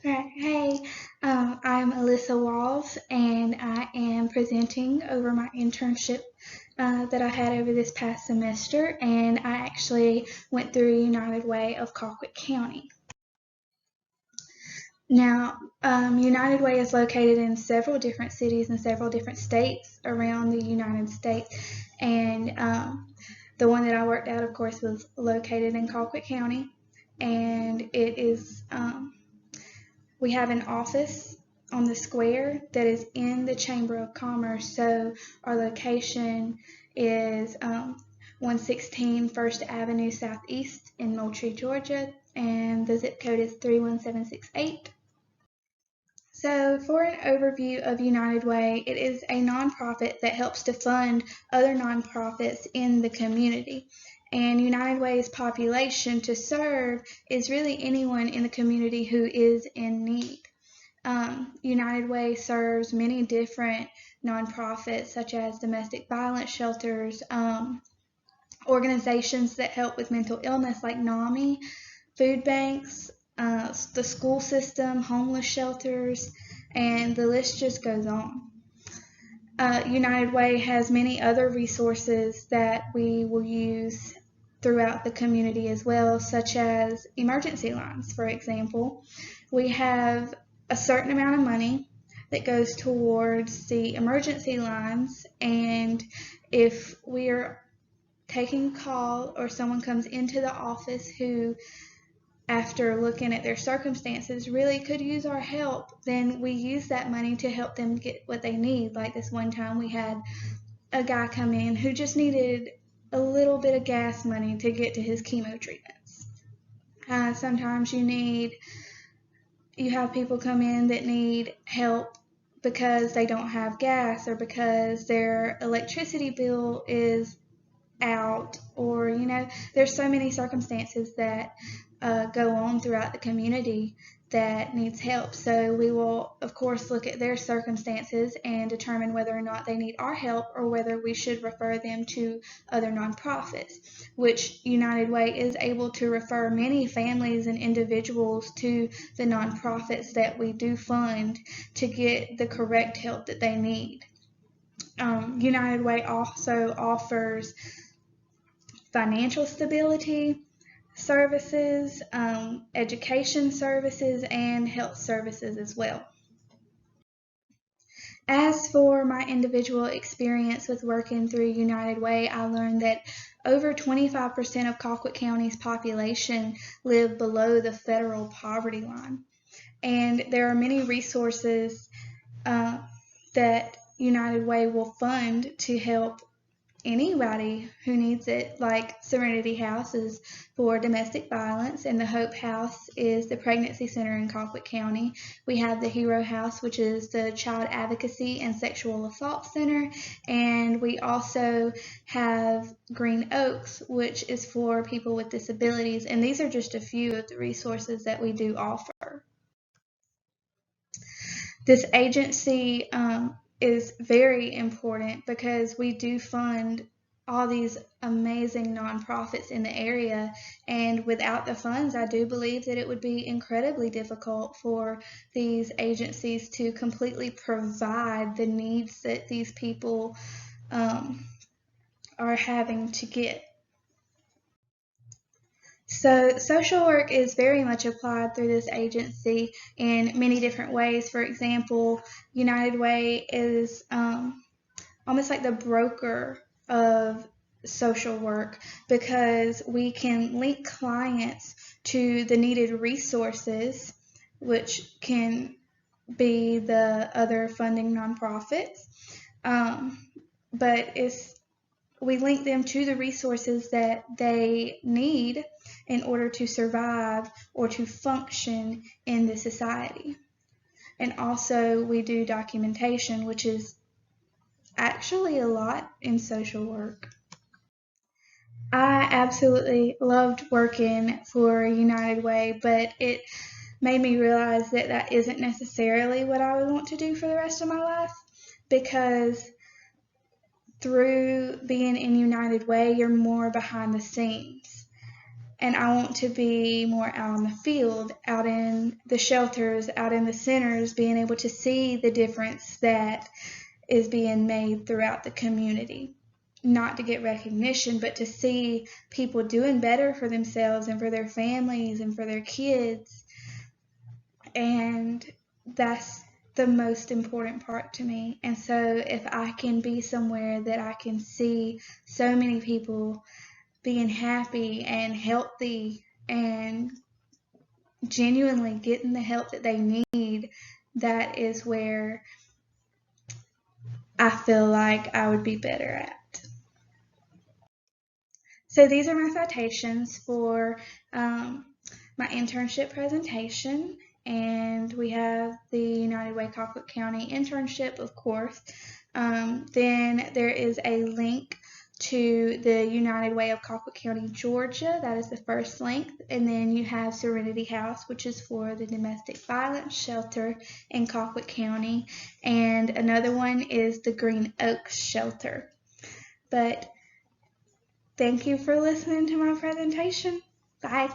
Right. Hey, I'm Alyssa Walls, and I am presenting over my internship that I had over this past semester, and I actually went through United Way of Colquitt County. Now, United Way is located in several different cities and several different states around the United States, and the one that I worked at, of course, was located in Colquitt County, and it is we have an office on the square that is in the Chamber of Commerce. So our location is 116 First Avenue Southeast in Moultrie, Georgia, and the zip code is 31768. So, for an overview of United Way, it is a nonprofit that helps to fund other nonprofits in the community. And United Way's population to serve is really anyone in the community who is in need. United Way serves many different nonprofits, such as domestic violence shelters, organizations that help with mental illness like NAMI, food banks, the school system, homeless shelters, and the list just goes on. United Way has many other resources that we will use throughout the community as well, such as emergency lines, for example. We have a certain amount of money that goes towards the emergency lines, and if we're taking a call or someone comes into the office who, after looking at their circumstances, really could use our help, then we use that money to help them get what they need. Like this one time we had a guy come in who just needed a little bit of gas money to get to his chemo treatments. Sometimes you have people come in that need help because they don't have gas or because their electricity bill is out, or there's so many circumstances that go on throughout the community that needs help. So we will of course look at their circumstances and determine whether or not they need our help or whether we should refer them to other nonprofits, which United Way is able to refer many families and individuals to the nonprofits that we do fund to get the correct help that they need. United Way also offers financial stability services, education services, and health services as well. As for my individual experience with working through United Way, I learned that over 25% of Colquitt County's population live below the federal poverty line. And there are many resources that United Way will fund to help anybody who needs it, like Serenity House is for domestic violence, and the Hope House is the pregnancy center in Colquitt County. We have the Hero House, which is the child advocacy and sexual assault center, and we also have Green Oaks, which is for people with disabilities, and these are just a few of the resources that we do offer. This agency is very important because we do fund all these amazing nonprofits in the area, and without the funds, I do believe that it would be incredibly difficult for these agencies to completely provide the needs that these people are having to get. So social work is very much applied through this agency in many different ways. For example, United Way is almost like the broker of social work because we can link clients to the needed resources, which can be the other funding nonprofits. But we link them to the resources that they need in order to survive or to function in the society. And also we do documentation, which is actually a lot in social work. I absolutely loved working for United Way, but it made me realize that that isn't necessarily what I would want to do for the rest of my life, because through being in United Way, you're more behind the scenes. and I want to be more out on the field, out in the shelters, out in the centers, being able to see the difference that is being made throughout the community. Not to get recognition, but to see people doing better for themselves and for their families and for their kids. And that's the most important part to me. And so if I can be somewhere that I can see so many people being happy and healthy and genuinely getting the help that they need, that is where I feel like I would be better at. So these are my citations for my internship presentation, and we have the United Way Colquitt County internship, of course. Then there is a link to the United Way of Colquitt County, Georgia. That is the first link. And then you have Serenity House, which is for the domestic violence shelter in Colquitt County. And another one is the Green Oaks shelter. But thank you for listening to my presentation. Bye.